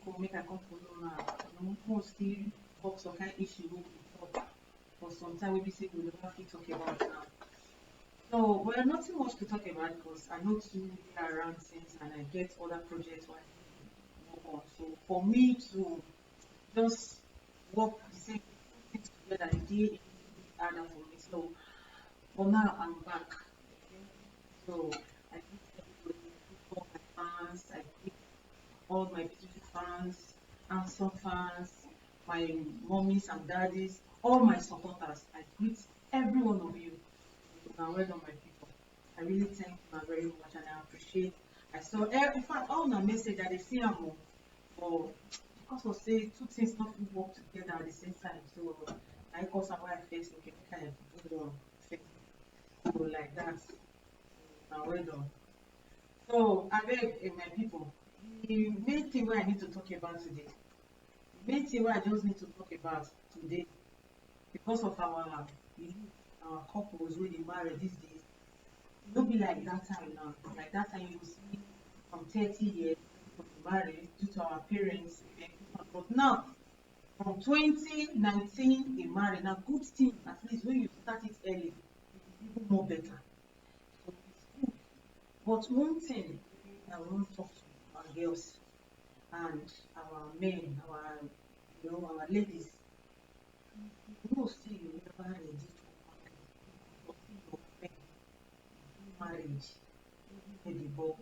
come, make I come follow now. Most still talk some kind issue we talk for some time we be say we never fit talk about now. So well, nothing much to talk about because I know too they are around since and I get other projects where I work on. So for me to just work the same things together, the day harder for me. So for now I'm back. Okay? So I greet everybody, all my fans, I greet all my beautiful fans, handsome fans, my mommies and daddies, all my supporters. I greet every one of you. Now, well done, my people. I really thank you very much and I appreciate. I saw, in fact, all my message that they see them for because of say two things not work together at the same time. So I cause why I face okay, kind of do so like that. Now, well done. So I beg my people, the main thing where I need to talk about today, the main thing where I just need to talk about today, because of our couples when they marry these days, it don't be like that time now. Like that time you see from 30 years people married due to our parents. But now from 2019 they marry. Now good thing at least when you start it early, it's even more better. So it's good. But one thing I want to talk to our girls and our men, our our ladies, you know say you never ready to marriage, everybody, but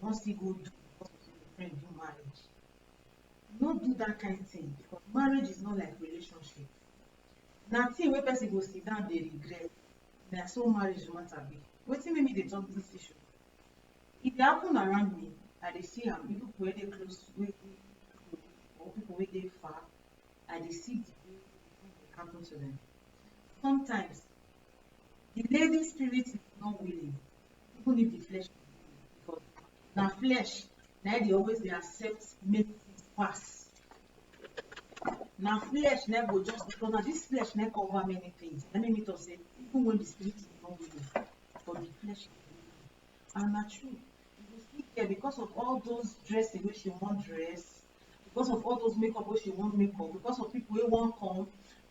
once you go do because of your friend do marriage, don't do that kind of thing because marriage is not like relationship. Now thing wey person go sit down dey regret, na so marriage matter be. Wetin make me dey talk this issue? If dey happen around me, I dey see am, people wey dey close, wey dey or people wey dey far, I dey see the way it happen to them. Sometimes the lady spirit is not willing, even if the flesh is willing, because na flesh na dey always dey accept make things pass. Na flesh na go just because na this flesh na cover many things. Na make me talk say even when the spirit is not willing, but the flesh is willing. And na true. You go still there because of all those dressing wey she wan dress, because of all those makeup wey she wan make up, because of people wey wan come,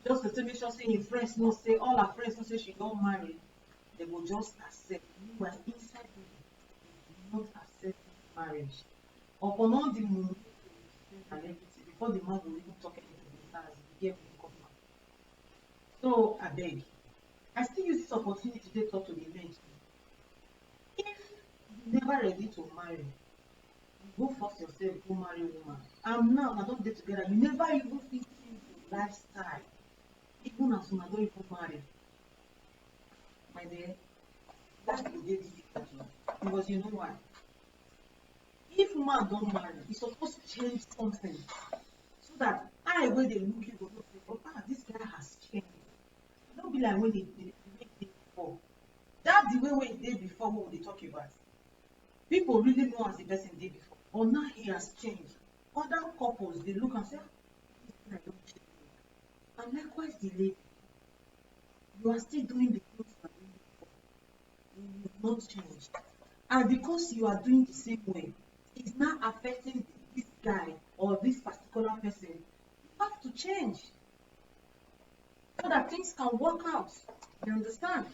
just to make sure say im friends know say all her friends know say she don marry, they go just accept. Meanwhile, inside them, they do not accept marriage. Upon all the moon and everything, before the man will even talk anything, the stars give him come back. So I beg, I still use this opportunity to talk to the men. If you never ready to marry, go force yourself, go marry a woman. And now I don't date together. You never even fit change your lifestyle, even as soon as don't even marry. My dear, that will be difficult because you know why? If man don't marry, he's supposed to change something so that I when they look you go say, oh this guy has changed. Don't be like when they did before. That's the way they did before what they talk about. People really know as the person did before. But now he has changed. Other couples they look and say, this guy don't change. And likewise the lady. You are still doing the things you are doing before. You will not change. And because you are doing the same way, it's not affecting this guy or this particular person. You have to change so that things can work out. You understand?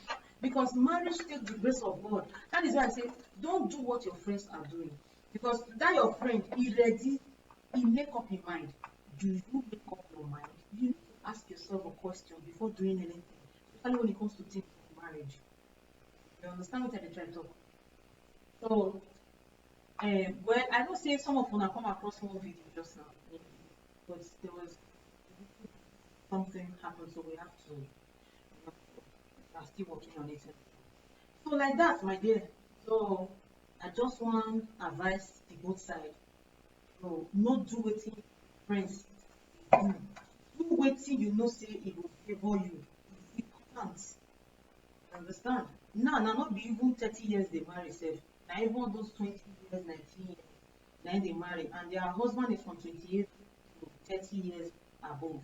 Because marriage takes the grace of God. That is why I say, don't do what your friends are doing. Because that your friend, he ready, he make up his mind. Do you make up your mind? You need to ask yourself a question before doing anything. Especially when it comes to things like marriage. You understand what I'm trying to talk? So, well, I don't say some of them come across one video just now, but there was something happened, so we have to. I'm still working on it. So like that, my dear. So I just want advice the both sides. So not do wetin friends do. Do wetin you know say it will favor you. It can't. You understand? Now not be even 30 years they marry self. Now even those 20 years, 19 years, now they marry, and their husband is from 28 to 30 years above.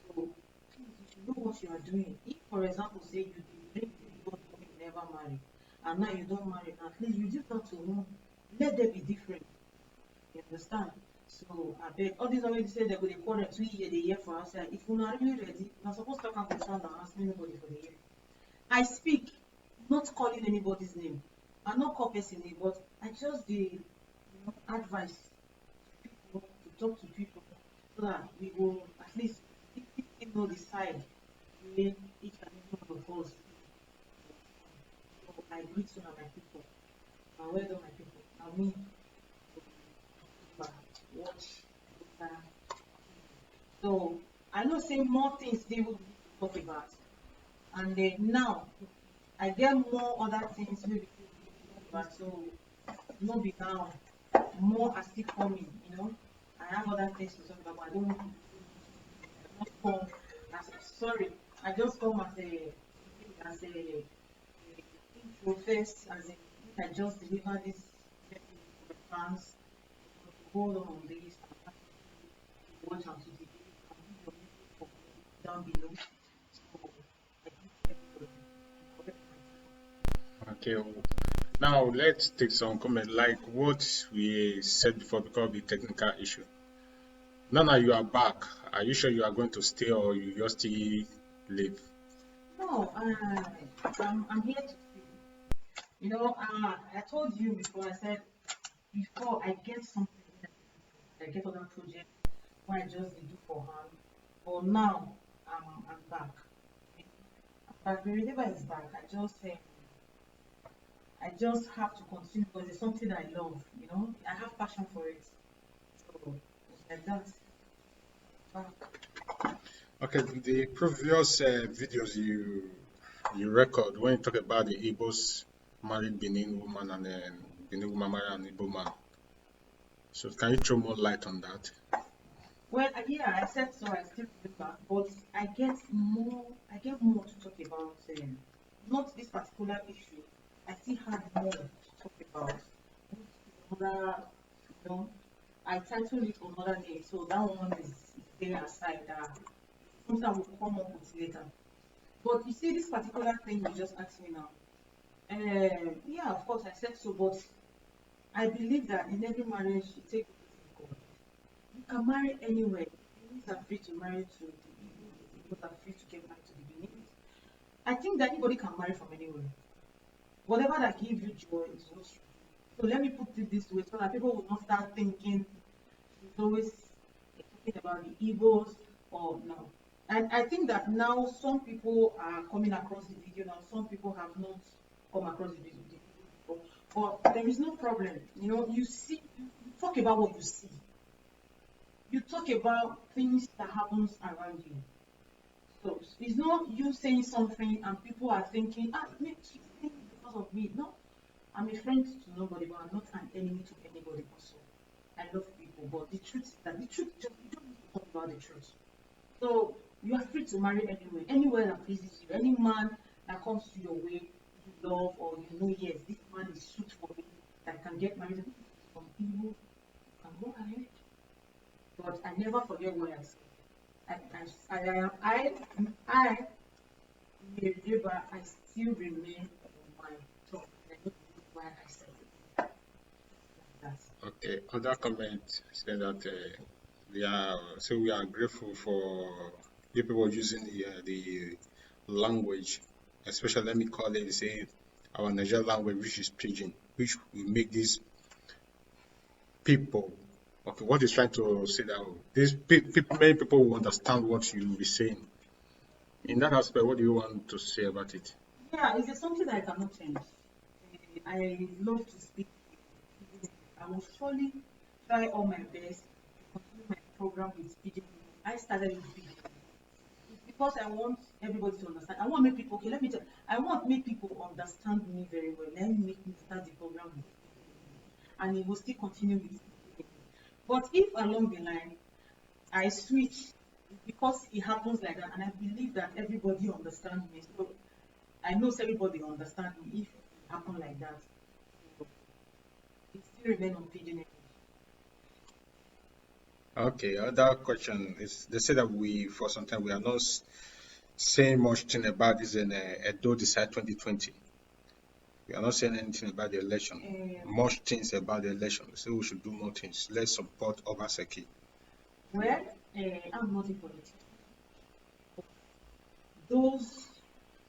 So please, you should know what you are doing. If, for example, say you drink before you never marry, and now you don't marry, at least you do that to one. Let them be different. You understand? So I beg all these already say they go dey quarrel 2 years, the year for outside. If una really ready, una suppose talk am for front and ask anybody for the year. I speak, not calling anybody's name. I not call person name, but I just the advice to people to talk to people so that we will at least people know the side where each and every one of us. So I greet you my people. And well done my people. I mean watch. So I know say more things they will talk about. And then now I get more other things maybe but so no be now more are still coming, I have other things to talk about, but I don't want to come sorry, I just come as a intro first, as a I just deliver this to the fans, hold on this and watch and to the down below. So I think everybody Okay. Now let's take some comment like what we said before because of the technical issue. Now you are back. Are you sure you are going to stay or you just still leave? No, I'm here to stay. I told you before, I said, before I get something, I get other project where I just do for hand. But now, I'm back. But Deba is back. I just have to continue because it's something I love, I have passion for it. So, it's like that. Back. Okay, the previous videos you record when you talk about the Igbos married Benin woman and then Benin woman married an Igbo man. So can you throw more light on that? Well, yeah, I said so. I still remember, but I get more to talk about. Not this particular issue. I still have more to talk about. Another, I titled it another day, so that one is there aside. Something will come up with later. But you see, this particular thing you just asked me now. Yeah, of course, I said so, but I believe that in every marriage, you take God. You can marry anywhere. The Benin's are free to marry to the Igbos are free to get married to the Benin. I think that anybody can marry from anywhere. Whatever that gives you joy is what you do. So let me put it this way so that people will not start thinking it's always talking about the Igbos or no. And I think that now some people are coming across the video now. Some people have not come across the video before. But there is no problem. You see, you talk about what you see. You talk about things that happens around you. So it's not you saying something and people are thinking, she's saying because of me. No, I'm a friend to nobody, but I'm not an enemy to anybody also. I love people, but the truth is that the truth just you don't need to talk about the truth. So you are free to marry anywhere that pleases you. Any man that comes to your way, you love or yes, this man is suit for me, that can get married from people, you can go ahead. But I never forget what I said. Deba, I still remain on my talk. I don't know why I said it. Like that. Okay, other comment say that we are grateful for you people using the language, especially let me call it say our Nigerian language, which is pidgin, which will make these people. Okay, what is trying to say that these people, many people will understand what you will be saying. In that aspect, what do you want to say about it? Yeah, it's something that I cannot change. I love to speak. I will surely try all my best to continue my program with pidgin. I started with pidgin. It's because I want everybody to understand. I want to make people, okay, let me tell you, I want to make people understand me very well. Let me make me start the program with pidgin. And it will still continue with pidgin. But if along the line I switch, because it happens like that, and I believe that everybody understands me. So I know everybody understands me if it happens like that. So it still remains on pidgin. Okay, other question is they say that for some time we are not saying much thing about this in Edo Decide 2020. We are not saying anything about the election. Much things about the election. We say we should do more things. Let's support Obaseki. Well, I'm not a politician. Those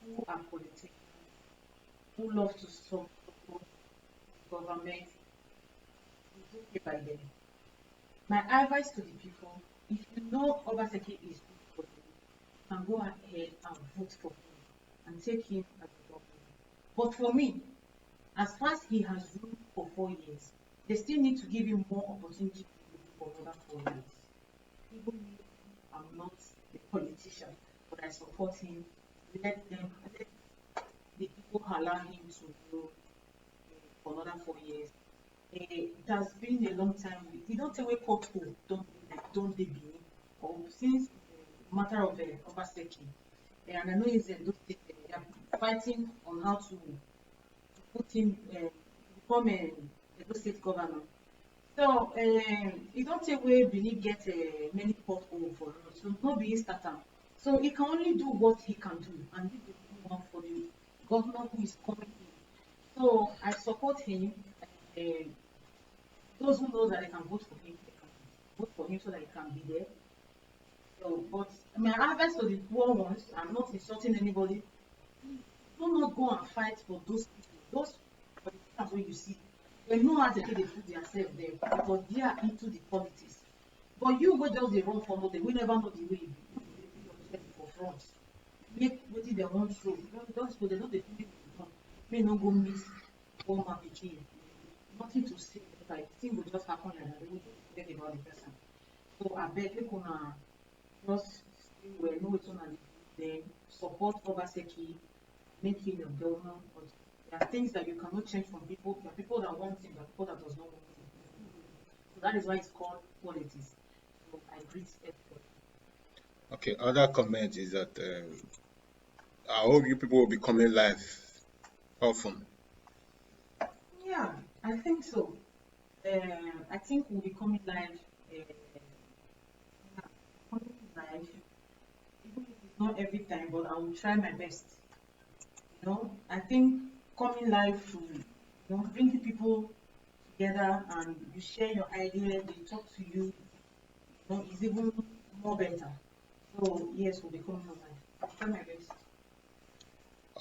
who are politicians, who love to support government, is okay by them. My advice to the people, if you know Obaseki is good for you, you can go ahead and vote for him and take him as a governor. But for me, as far as he has ruled for 4 years, they still need to give him more opportunity to rule for another 4 years. Even if I'm not a politician, but I support him, let the people allow him to rule for another 4 years. It has been a long time. We don't say we court don't they be or since the matter of Obaseki. And I know it's they are fighting on how to put him become a state governor. So you don't say we Benin get many pothole for us. So not be starter. So he can only do what he can do, and this is the one for the governor who is coming in. So I support him. Uh, those who know that they can vote for him, they can vote for him so that he can be there. So, but my advice to the poor ones, I'm not insulting anybody. Do not go and fight for those people. Those politicians where you see, they know how to they put themselves there because they are into the politics. But you go just the wrong follow them. We never know the way you put yourself for front. Make what they want show. Don't go, they know the thing may not go miss one man became. Nothing to say. Like thing will just happen like that. They will just forget about the person. So I beg you gonna just stay well, know it's on then support Obaseki, make him your governor. But there are things that you cannot change from people. There are people that want him, there are people that does not want him. So that is why it's called politics. So I greet everybody. Okay, other comment is that I hope you people will be coming live often. Yeah, I think so. I think we'll be coming live. Coming live, even if it's not every time, but I will try my best. You know, I think coming live to bring people together and you share your ideas, they talk to you, is even more better. So yes, we'll be coming live. I'll try my best.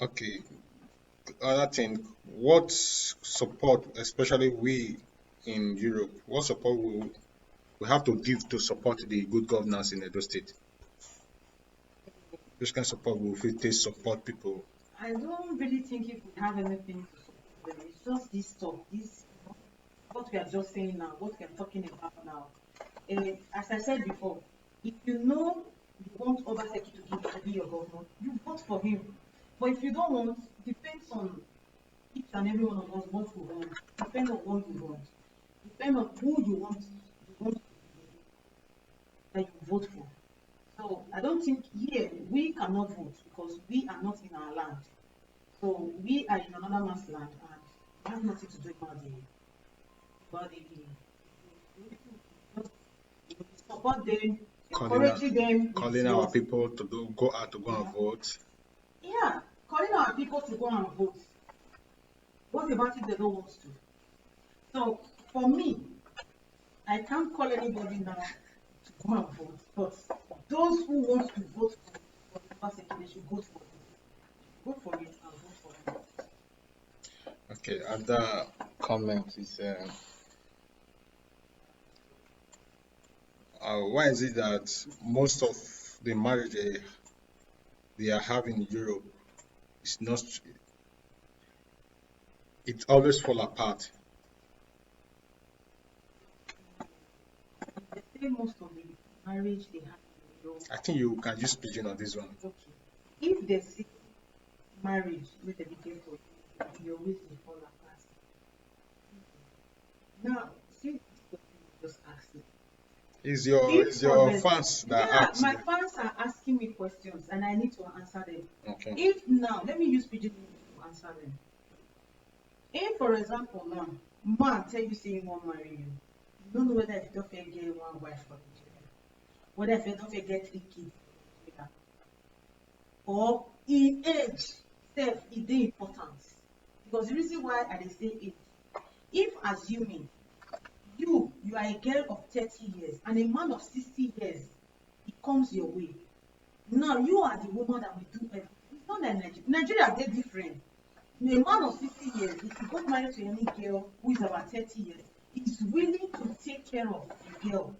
Okay. Other thing, what support, especially we in Europe, what support we have to give to support the good governance in Edo State? Which kind of support will we take support people? I don't really think if we have anything to support them. It's just this talk, what we are just saying now, what we are talking about now. As I said before, if you know you want Obaseki to be your governor, you vote for him. But if you don't want, depends on each and every one of us what we want. Depend on what you want. Depend on who you want that you vote for. So I don't think here we cannot vote because we are not in our land. So we are in another man's land and we have nothing to do about support them, encouraging them, calling our people to go out to go and vote. Yeah, calling our people to go and vote. What about if they don't want to? So for me, I can't call anybody now to go and vote, but those who want to vote for the person, they should vote for it. Vote for it and vote for it. Okay, other comment is why is it that most of the marriage they are having in Europe is not, it always fall apart? They say most of the marriage they have in Europe. I think you can use pidgin on this one. Okay. If they see marriage with a begin for you always dey fall apart. Now, see this question you just asked me. Is your fans that ask my you? fans are asking me questions and I need to answer them. Okay. If now, let me use pidgin to answer them. If, for example, now, man tell you say he won't marry you, you don't know whether if you don't fit get one wife for Nigeria, whether if you don't fit get 3 kids for Nigeria, or in age, self, it dey important. Because the reason why I dey say age, if assuming you are a girl of 30 years and a man of 60 years, it comes your way. Now you are the woman that will do everything. It's not like Nigeria. Nigeria, they're different. A man of 60 years, if you got married to any girl who is about 30 years, is willing to take care of the girl.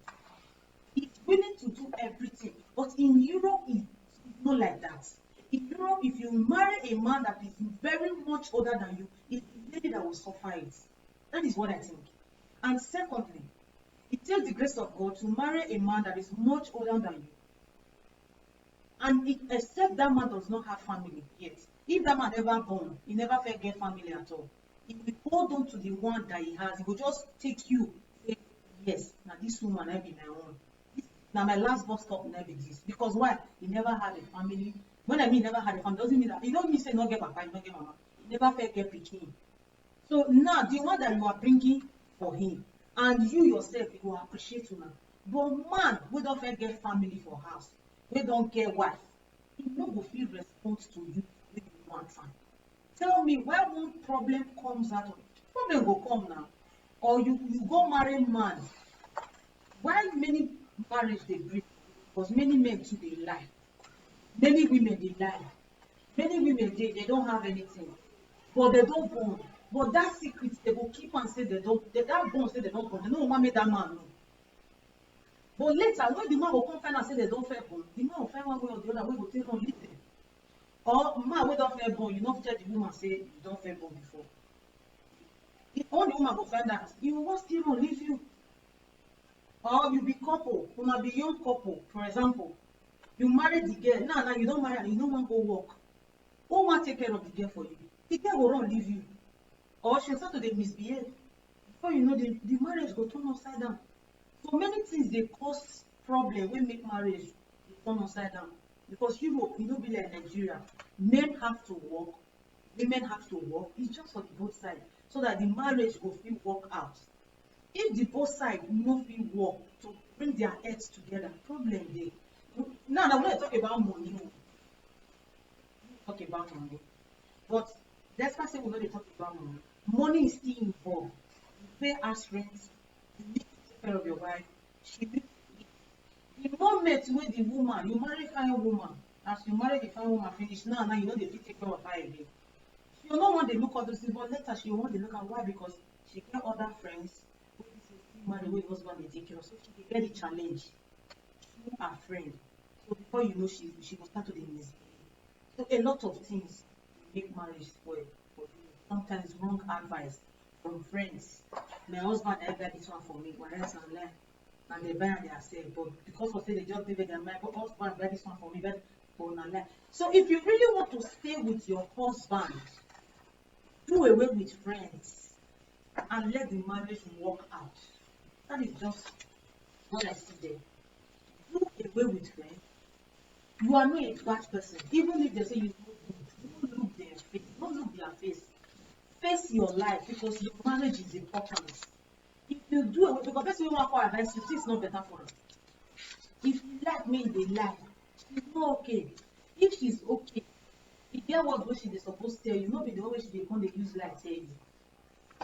He's willing to do everything. But in Europe, it's not like that. In Europe, if you marry a man that is very much older than you, it's the lady that will suffer it. That is what I think. And secondly, it takes the grace of God to marry a man that is much older than you. And except that man does not have family yet. If that man ever born, he never felt get family at all. If you hold on to the one that he has, he will just take you, say, yes, now this woman I be my own. Now my last bus stop never be this. Because why? He never had a family. When I mean never had a family, doesn't mean that you don't mean say not get papa, you not get mama. He never felt get pikin. So now the one that you are bringing for him, and you yourself, you will appreciate you now. But man, we don't feel get family for house. We don't get wife. He no go feel response to you when you want time. Tell me where one problem comes out of it. Problem will come now. Or you go marry man. Why many marriage they break? Because many men too they lie. Many women they lie. Many women they don't have anything. But they don't born. But that secret they will keep and say they don't that born say they don't born. They know what made that man know. But later, when the man will come find and say they don't fair born, the man will find one way or the other way will take on leave them. Or man wey don't fair born, you not tell the woman say you don't fair born before. If all the woman will find out, he will still not leave you. Or you be couple, you might be young couple, for example. You marry the girl, now you don't marry and you don't want to go work. Who want to take care of the girl for you? The girl will not leave you. Or she'll start to dey misbehave. Before you know, the marriage go turn upside down. So many things they cause problem when make marriage turn upside down. Because Europe, you don't be like Nigeria. Men have to work, women have to work. It's just for the both sides. So that the marriage will feel work out. If the both sides no feel work to bring their heads together, problem there. Now when I talk about money, talk about money. But that's why say we know they talk about money. Money is still involved. You pay house rent, you need to take care of your wife. She will. The moment when the woman, you marry fine woman, as you marry the fine woman finish, now you know they fit take care of her again. She don't want to look at those things, but later she want to look at why, because she get other friends who still marry with husband they take care of. So she get the challenge through her friend. So before you know, she will start to the misbehave. So a lot of things make marriage spoil for you. Sometimes wrong advice from friends. My husband I got this one for me, but else I'm like, and they buy and they are saying, but because of say they just give it their mind, but husband buy this one for me, but not like. So if you really want to stay with your husband, do away with friends and let the marriage work out. That is just what I see there. Do away with friends. You are not a bad person. Even if they say you don't look their face, don't look their face. Face your life, because your marriage is important. If you do it, because person want to advise you, it's not better for us. If you like me, they like. She's not okay. If she's okay, if there was what she is supposed to tell you, not be the way she dey come dey use like tell you.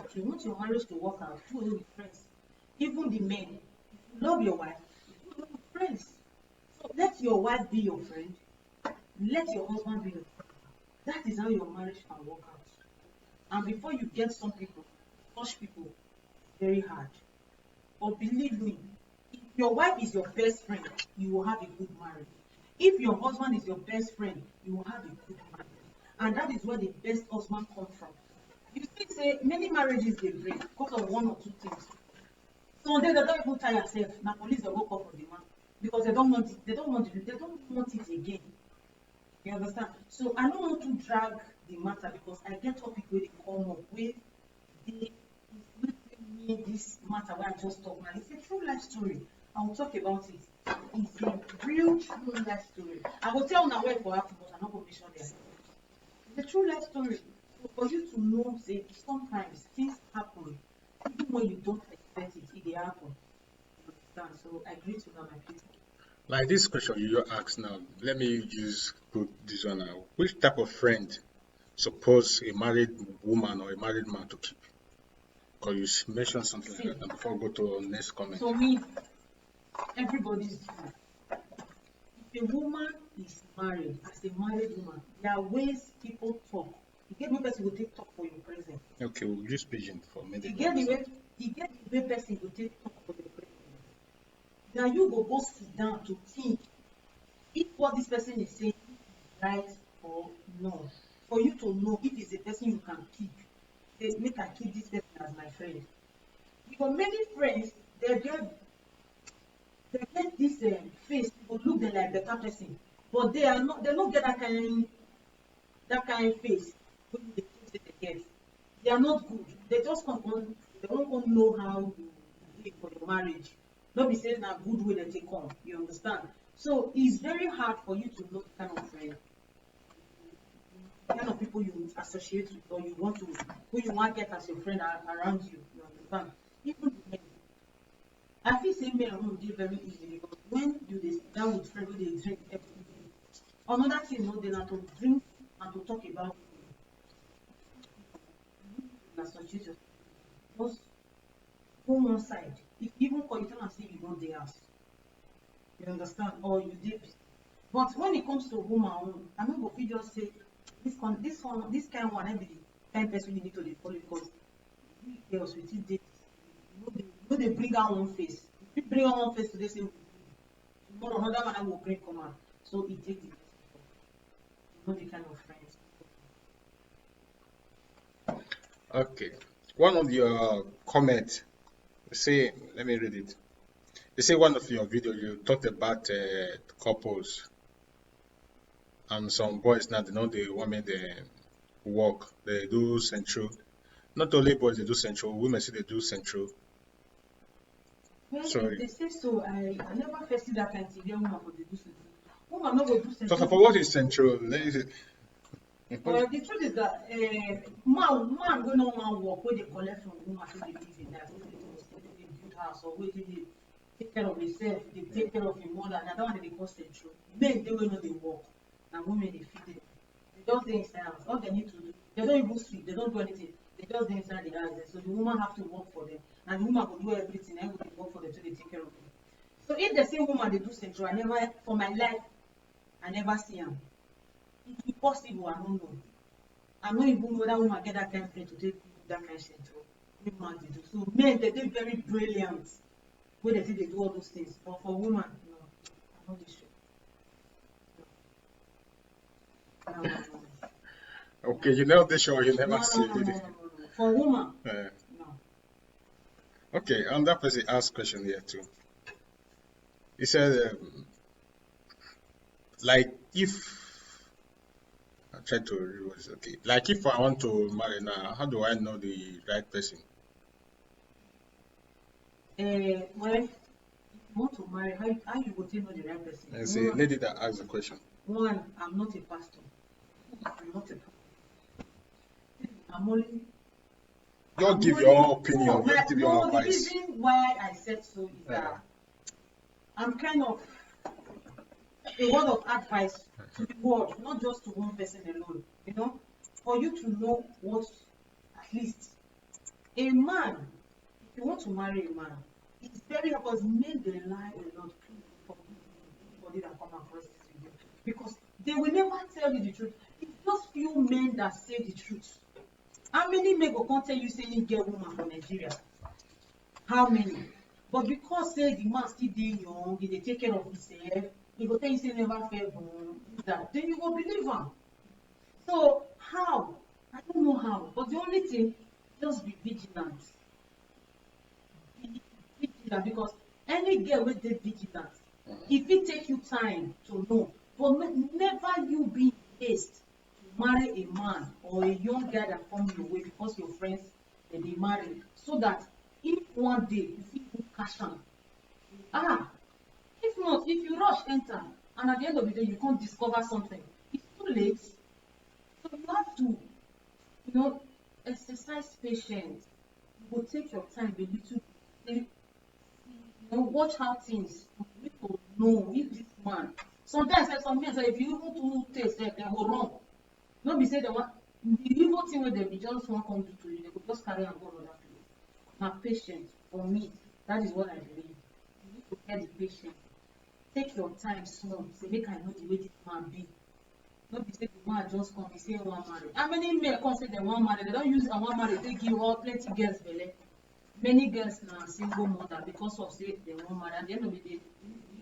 If you want your marriage to work out, do it with friends. Even the men, if you love your wife, do it with friends. So let your wife be your friend. Let your husband be your friend. That is how your marriage can work out. And before you get some people, such people, very hard. But believe me, if your wife is your best friend, you will have a good marriage. If your husband is your best friend, you will have a good marriage. And that is where the best husband comes from. You see, say many marriages they break because of one or two things. Some days they don't even tire themselves. Now police will go call for the man because they don't want it. They don't want it again. You understand? So I don't want to drag the matter because I get topic where they come up with the me this matter where I just talked now. It's a true life story. I will talk about it. It's a real true life story. I will tell now where it will happen, but I'm not going to mention there. It's a true life story. So for you to know, say sometimes things happen, even when you don't expect it, it will happen. You understand? So I agree to that, my people. Like this question you asked now, let me just put this one out. Which type of friend suppose a married woman or a married man to keep? Because you mentioned something like See, that. And before we go to our next comment. to me, everybody's different. If a woman is married, as a married woman, there are ways people talk. You get the way person will take talk for your present. Okay, we'll use pigeon for a minute. You get the way person will take talk for your present. Now you go sit down to think if what this person is saying is right or no. For you to know if it's a person you can keep. Say, make I keep this person as my friend. Because many friends, they get this face, people look them like better person, but they don't get that kind of face when they think that they get. They are not good. They just come on, they don't know how you live for your marriage. Not be saying a good way that they come, you understand? So it's very hard for you to know the kind of friend, the kind of people you associate with or you want to, who you want to get as your friend around you, you understand? Even men. I feel say men won't do very easily because when you sit down with friends, they drink every day. Another thing, no, they not to drink and to talk about associate yourself. Just go one side. If even call you tell and say you know the house. You understand? Or you did. But when it comes to woman, I'm not going to just say this kind of one, every kind of person you need to follow because girls with it date. They bring out one face. If you bring out one face today, say tomorrow another man will bring command. So it takes the best. You know the kind of friends. Okay. One of your comments say, let me read it. They say one of your videos you talked about couples and some boys now they know the women they work, they do central. Not only boys they do central, women say they do central. Well, Sorry. if they say so, I never first see that kind of thing. Woman go do central. Woman not go do central. So for what is central? Well, the truth is that man go no man work where they collect from woman so they live in that, where they build house or where they take care of themselves, they take care of your mother, and that one they call central. Men they will know they work, and women they feed them. They just dey inside house. All they need to do, they don't even sleep, they don't do anything. They just dey inside the house. So the woman have to work for them, and the woman will do everything. And they work for them to they take care of them. So if the same woman they do central, I never for my life, I never see them. It's impossible, I don't know. I don't even know that woman get that kind of friend to take that kind of central. Women they do. So men they do very brilliant when they say they do all those things. But for women, no, I'm not really sure. No. Okay, you never sure you never see it. No. For woman, no. Okay, and that person asked question here too. He said, like if I try to read what is okay. Like if I want to marry now, how do I know the right person? Well, if you want to marry, how you go to know the right person? And say lady that asked the question. One, I'm not a pastor. I'm not a pastor. I'm only. Don't give your own opinion. Don't give your own The advice. reason why I said so is that I'm kind of a word of advice to the world, not just to one person alone. You know, for you to know what, at least, a man. If you want to marry a man, it's very hard because men they lie a lot. For anybody that come across this video, because they will never tell you the truth. It's just few men that say the truth. How many men go come tell you say you get woman from Nigeria? How many? But because say the man still dey young, he dey take care of himself, he go tell you say never fair born, that then you go believe him. So how? I don't know how. But the only thing, just be vigilant. Be vigilant because any girl wey dey vigilant, if it take you time to know, but never you be in haste to marry a man or a young guy that come your way because your friends they dey marry, so that if one day you fit go cash am. If not, if you rush enter and at the end of the day you can't discover something, it's too late. So you have to, exercise patience. You go take your time a little, watch how things, you need to know if this man. Sometimes some men say if you even do taste, they go wrong. Not be say they want The evil thing wey dem be just wan come do to you, they go just carry am go another place. Na patience for me, that is what I believe. You need to get the patience. Take your time small, say make I know the way this man be. No be say the man just come, he say he wan marry. How many men come say dem wan marry? They don use I wan marry take give all plenty girls belle. Many girls na single mother because of say dem wan marry. At the end of the day,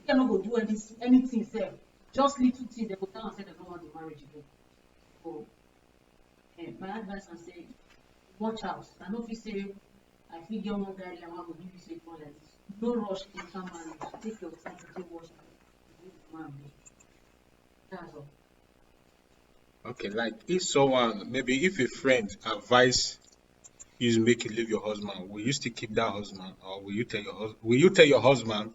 the girl no go do anything sef. Just little thing, they go tell am say dem no want the marriage again. So my advice na say watch out. I no fit say I fit get one guy like I go give you say born like this. No rush enter marriage. Take your time to take watch out the way the man be. That's all. Okay, like if someone, maybe if a friend advise you to make you leave your husband, will you still keep that husband, or will you tell your husband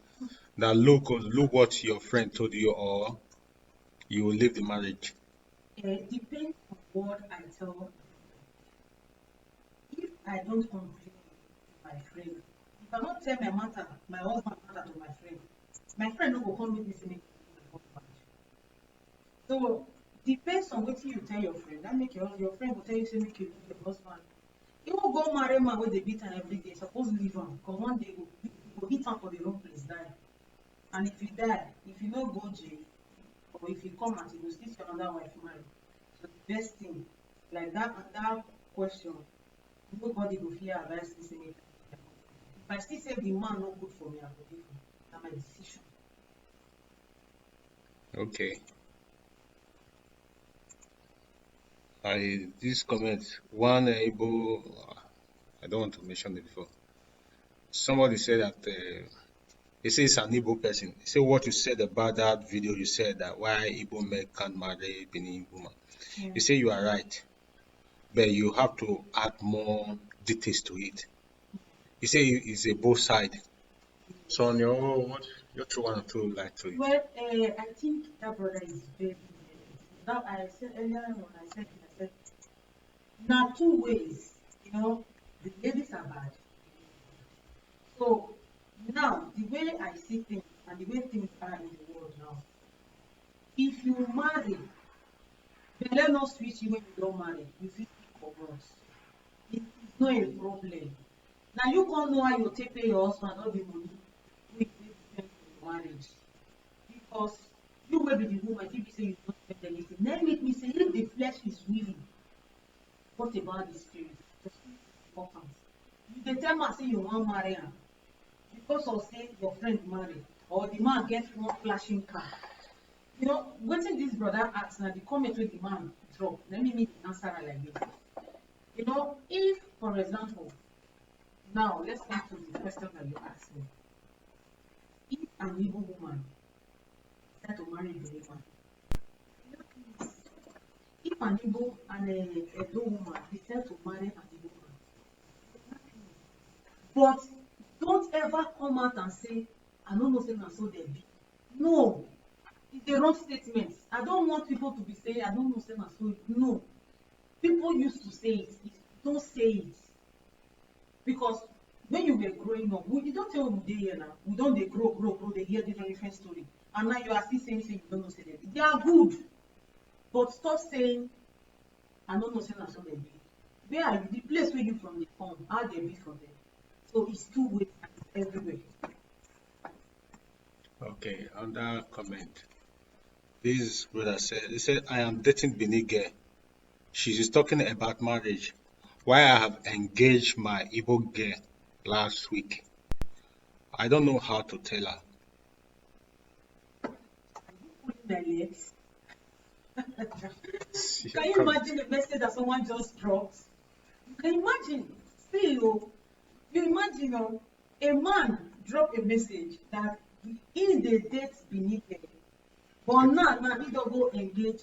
that look what your friend told you, or you will leave the marriage? Depends on what I tell. If I don't complain to my friend, if I don't tell my husband matter to my friend no go come make me say make you leave my husband. So depends on wetin you tell your friend. That make your friend go tell you say make you leave your husband. You won't go marry man wey dey beat am every day. Suppose leave am, because one day you go hit am for the wrong place die. And if you die, if you no go jail, or if you come out, you go still see another wife marry. So the best thing, like that question, nobody go fit advise me say make I leave my husband. If I still say the man no good for me, I go leave him. Na my decision. Okay. This comment, one Igbo, I don't want to mention it before. Somebody said that he says it's an Igbo person. He said what you said about that video. You said that why Igbo men can't marry Benin woman. Yeah. You say you are right, but you have to add more details to it. You say it's a both side. So on your true one or two like to it. Well, I think that brother is very. Now I said earlier when I said now two ways. The ladies are bad. So now the way I see things and the way things are in the world now, if you marry, then let not switch you when you don't marry. You feel for us. It's not a problem. Now you can't know how you take pay your husband all the money with your marriage. Because you will be the woman, if you say you don't spend anything. Then make me say if the flesh is willing, what about the spirit? The spirit is important. You can tell me say you want to marry her because of say your friend marry or the man gets one flashing car. Waiting this brother asks now the comment with the man drop. Let me make the answer like this. If for example, now let's come to the question that you asked me. If an evil woman decide to marry the woman, if an evil and a Edo woman decide to marry an evil woman, but don't ever come out and say, I don't know say na so they be. No, it's the wrong statement. I don't want people to be saying, I don't know say na so. No, people used to say it. Don't say it. Because when you were growing up, you don't tell me they here now. We don't they grow, they hear different story. And now you are still saying you don't know say them. They are good. But stop saying, I don't know say na so they be. Where are you? The place where you from the come, how they be from them. So it's two ways everywhere. Okay, on that comment, this brother said, I am dating Benin girl. She is talking about marriage. Why I have engaged my Igbo girl last week. I don't know how to tell her. Pulling my legs. Can you imagine the message that someone just dropped? You can imagine. You imagine a man drop a message that he the date beneath it. But now he don't go engage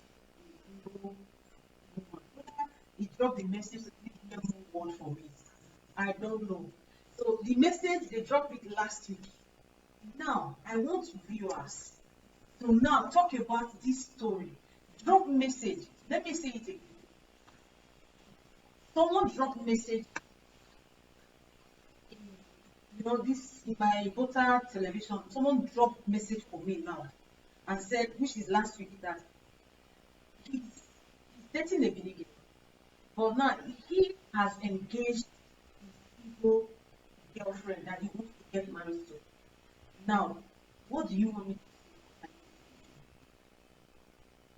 he dropped the message to give them one for me. I don't know. So the message they dropped it last week. Now I want viewers to now talk about this story. Drop message. Let me say it again. Someone dropped message this in my voter television. Someone dropped message for me now and said, which is last week, that he's dating a Benin girl. But now he has engaged people girlfriend that he wants to get married to. Now, what do you want me to say?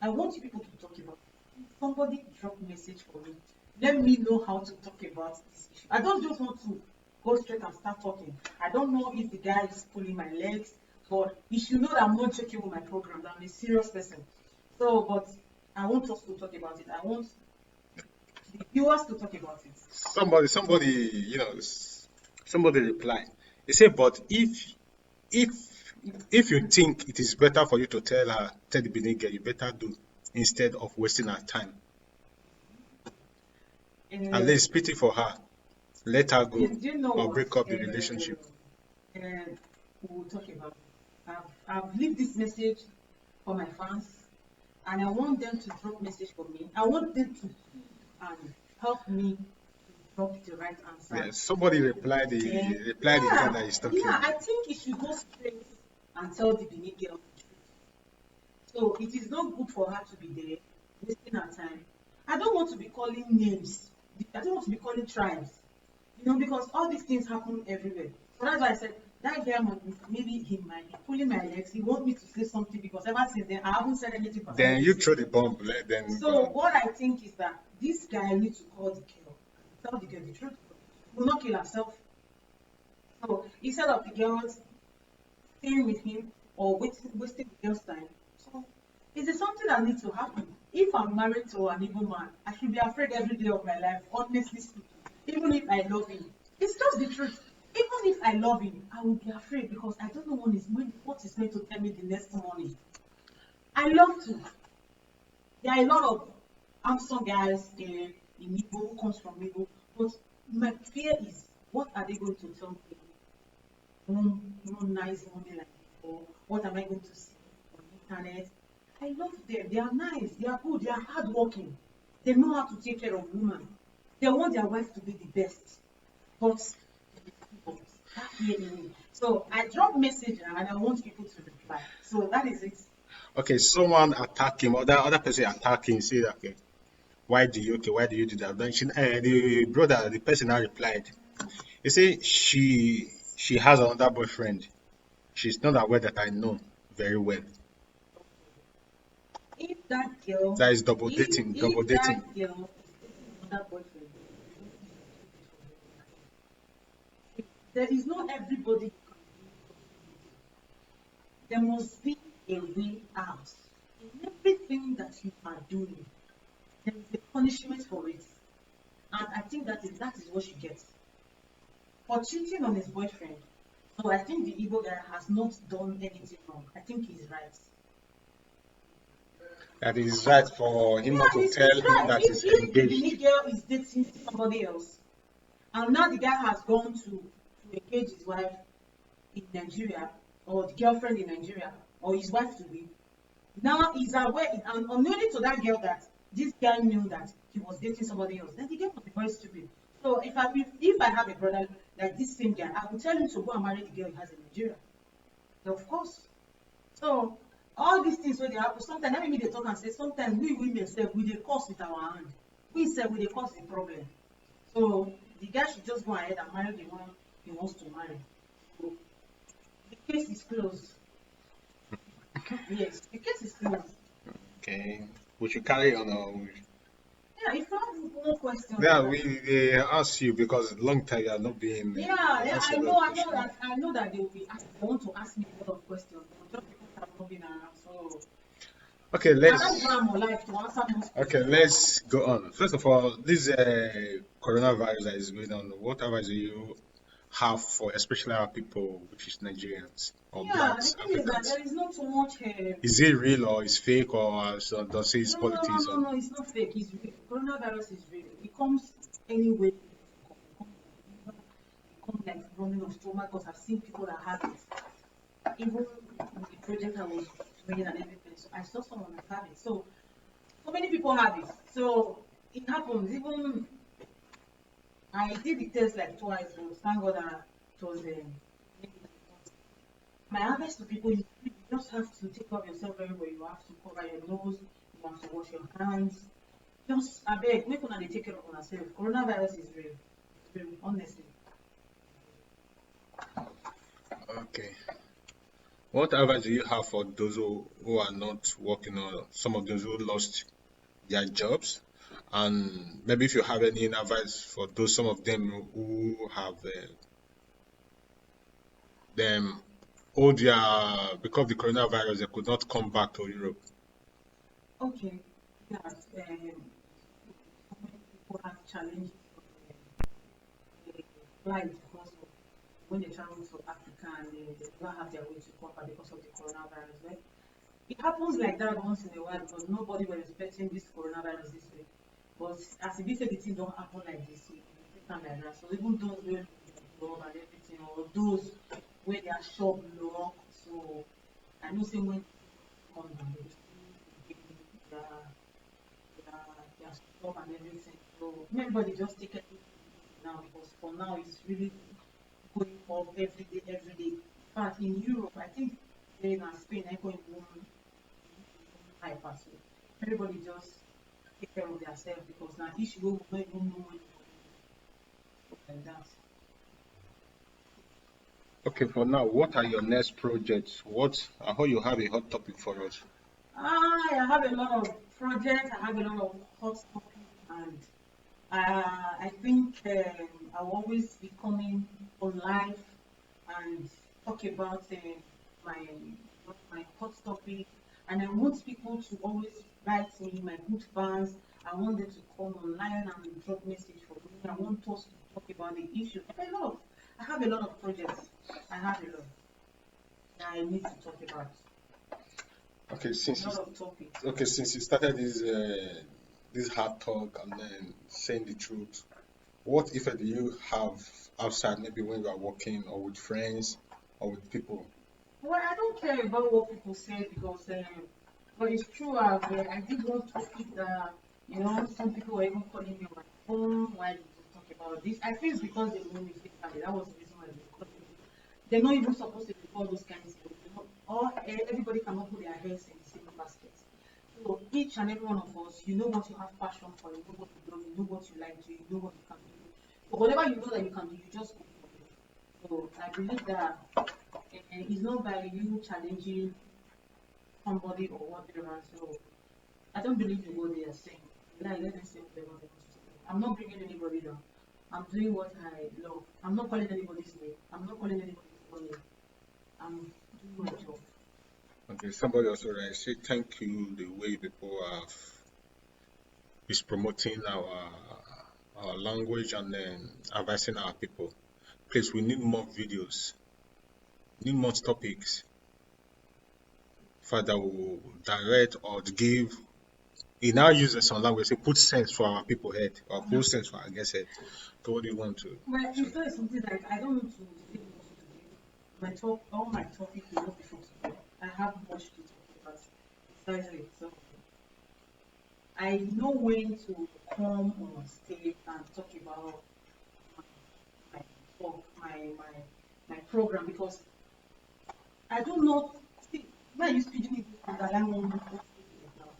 I want you people to talk about it. Somebody drop message for me. Let me know how to talk about this issue. I don't just want to go straight and start talking. I don't know if the guy is pulling my legs, but you should know that I'm not joking with my program. That I'm a serious person. So, but I want us to talk about it. I want the viewers to talk about it. Somebody, somebody replied. They said, but if if you think it is better for you to tell the Benin girl, you better do instead of wasting her time. At And least pity for her. Let her go do you know or what? break up the relationship. We'll talk about it. I've leave this message for my fans, and I want them to drop message for me. I want them to help me to drop the right answer. Yes, somebody replied the guy that is talking. Yeah, I think it should go straight and tell the Benin girl the truth. So it is not good for her to be there wasting her time. I don't want to be calling names. I don't want to be calling tribes. Because all these things happen everywhere. So that's why I said that guy maybe he might be pulling my legs. He wants me to say something because ever since then I haven't said anything. Then you throw the bomb. Then so what I think is that this guy needs to call the girl, tell the girl the truth. She will not kill herself. So instead of the girl staying with him or wasting the girl's time, so is it something that needs to happen? If I'm married to an evil man, I should be afraid every day of my life, honestly speaking. Even if I love him, it's just the truth. Even if I love him, I will be afraid because I don't know what is going to tell me the next morning. I love to. There are a lot of handsome guys in Igbo who comes from Igbo, but my fear is what are they going to tell me? Nice money like before. What am I going to see on the internet? I love them. They are nice. They are good. They are hardworking. They know how to take care of women. They want their wife to be the best. But that fear in me. So I drop message and I want people to reply. So that is it. okay, someone attack him, other person attack him, say that, okay, why do you do that? Then the person now replied. He say she has another boyfriend. She's not aware that I know very well. If that girl That is double dating. if that girl is another boyfriend, there is not everybody. There must be a way out. In everything that you are doing, there is a punishment for it. And I think that is what she gets. For cheating on his boyfriend. So I think the Igbo guy has not done anything wrong. I think he's right. That is right for him not to He's tell him right. that If he's the engaged. Benin girl is dating somebody else, and now the guy has gone to engage his wife in Nigeria, or the girlfriend in Nigeria, or his wife to be, now he's aware, and unknowing to that girl that this guy knew that he was dating somebody else, then the girl must be very stupid. So if I have a brother like this same guy, I will tell him to go and marry the girl he has in Nigeria. Of course. So all these things when they happen, sometimes let me they talk and say sometimes we women say we dey cause with our hand. We say we dey cause the problem. So the guy should just go ahead and marry the one he wants to marry. So the case is closed. Yes, the case is closed. Okay, we should carry on. Yeah, if you have more questions. Yeah, we ask you because long time you are not being. Yeah, I know that they will be asking. They want to ask me a lot of questions, but just because I'm not been around, so. Okay, Okay, let's go on. First of all, this coronavirus that is going on, what advice do you have for especially our people, which is Nigerians or yeah, blacks, the thing is that Africans? there is not too much. Is it real or is fake or does it is politics? No, it's not fake. It's real. Coronavirus is real. It comes anyway. It comes like running of stomach because I've seen people that have it. Even with the project I was doing and everything, so I saw someone that have it. So many people have it. So it happens. Even I did the test like twice, but thank God that it was my advice to people is you just have to take care of yourself very well. You have to cover your nose, you have to wash your hands, Just I beg, make una dey take care of una self. Coronavirus is real. It's real, honestly. Okay. What advice do you have for those who are not working, or some of those who lost their jobs? And maybe if you have any advice for those, some of them who have them, oh, their, because of the coronavirus, they could not come back to Europe. Okay. Yes. So many people have challenges life because of when they travel to Africa and they don't have their way to proper because of the coronavirus. Right? It happens like that once in a while because nobody was expecting this coronavirus this way. But as if the thing don't happen like this, it take time like that. So even those where lose their job and everything, or those where their shop lock, so I know say when come down, they will still give their, their stuff and everything. So everybody just take it now because for now it's really going up every day, every day. In fact, in Europe, I think Spain and Spain are going one hyper. So everybody just take care of themselves because now issue we don't even know when like that. Okay, for now, what are your next projects? What, I hope you have a hot topic for us. I have a lot of projects, I have a lot of hot topics, and I think I'll always be coming on live and talk about my hot topic. And I want people to always write me, my good fans. I want them to come online and drop message for me. I want us to talk about the issue. I have a lot of projects. I have a lot that I need to talk about. Okay, A lot of topics. okay, since you started this hard talk and then saying the truth, what effect do you have outside, maybe when you are working or with friends or with people? Well, I don't care about what people say because, but it's true. I did one topic that, some people were even calling me on my phone. Why did you talk about this? I feel it's because they know me physically. That was the reason why they called me. They're not even supposed to record those kinds of things. Or everybody cannot put their heads in the same basket. So each and every one of us, you know what you have passion for, you know what you love, you know what you like to, you know what you can do. So whatever you know that you can do, you just go for it. So I believe that it's not by you challenging somebody or whatever. So I don't believe in what they are saying. Let them say whatever they want to say. I'm not bringing anybody down. I'm doing what I love. I'm not calling anybody's name. I'm not calling anybody's name. I'm doing my job. Okay, somebody also writes, say thank you the way people have is promoting our language and then advising our people. Please, we need more videos, need more topics. Father will direct or give. He now uses some language, say put sense for our people head or put sense for our guest head. So what do you want to? Well, it's not something like I don't want to say much today. All my topic will not be for today. I have much to talk about besides it. So I know when to come on stage and talk about my talk, my program because I don't know. See, when I use pidgin English, underline one word now.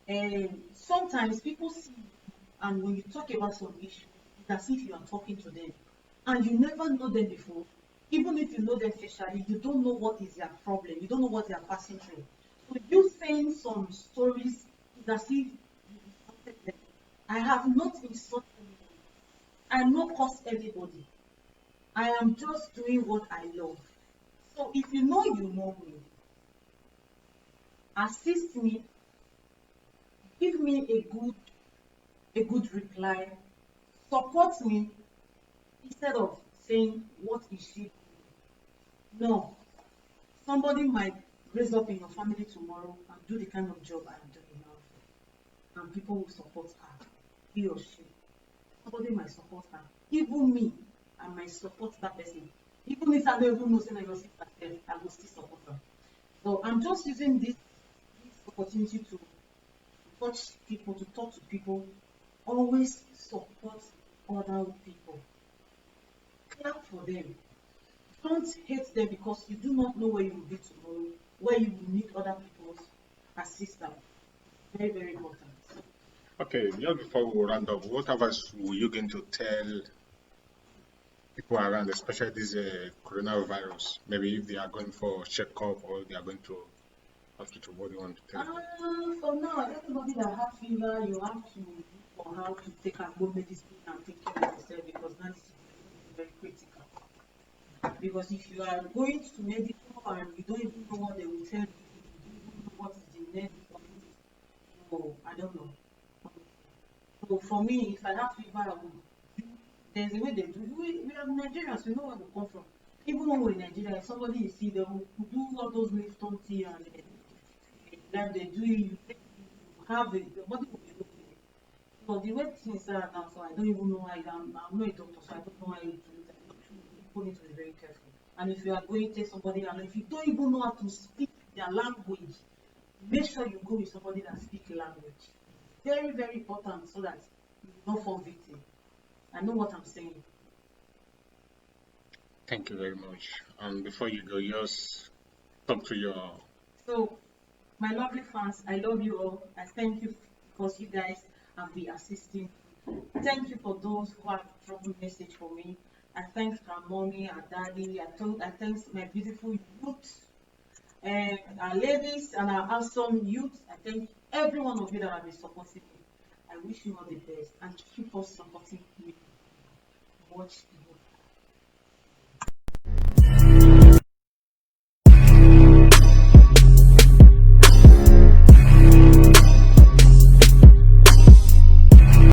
And sometimes people see you, and when you talk about some issue, it's as if you are talking to them, and you never know them before. Even if you know them facially, you don't know what is their problem. You don't know what they are passing through. So you saying some stories is as if you insulted them. I have not insulted anybody. I am not cursed anybody. I am just doing what I love. So if you know me, assist me, give me a good reply, support me instead of saying what is she doing. No, somebody might raise up in your family tomorrow and do the kind of job I'm doing now, and people will support her, he or she. Somebody might support her. Even me, I might support that person. Even if I don't even know saying I will still support her. So I'm just using this opportunity to touch people, to talk to people. Always support other people. Clap for them. Don't hate them because you do not know where you will be tomorrow, where you will need other people's assistance. Very, very important. just before we round up, what advice were you going to tell people around, especially this coronavirus? Maybe if they are going for checkup or they are going to hospital, what do you want to tell them? For now, everybody that has fever, you have to look for how to take a good medicine and take care of yourself because now this is very critical. Because if you are going to medical and you don't even know what they will tell you, you don't even know what is the next for it, so I don't know. So for me, if I have fever, I will do, there's a way they do. We are Nigerians, we know where we come from. Even when we're in Nigeria, if somebody is sick, they will do all those Lipton tea and like they do you have it, the body will be okay. So the way things are now, so I don't even know why I'm not a doctor, so I don't know why you do that. People need to be very careful. And if you are going to take somebody, and if you don't even know how to speak their language, make sure you go with somebody that speaks language. Very, very important so that you will not fall victim. I know what I'm saying. Thank you very much. And before you go, just talk to your. So, my lovely fans, I love you all. I thank you because you guys have been assisting. Thank you for those who have dropped a message for me. I thank our mommy, our daddy. I thank my beautiful youth, and our ladies and our handsome youth. I thank every one of you that have been supporting me. I wish you all the best and keep us supporting me. Watch the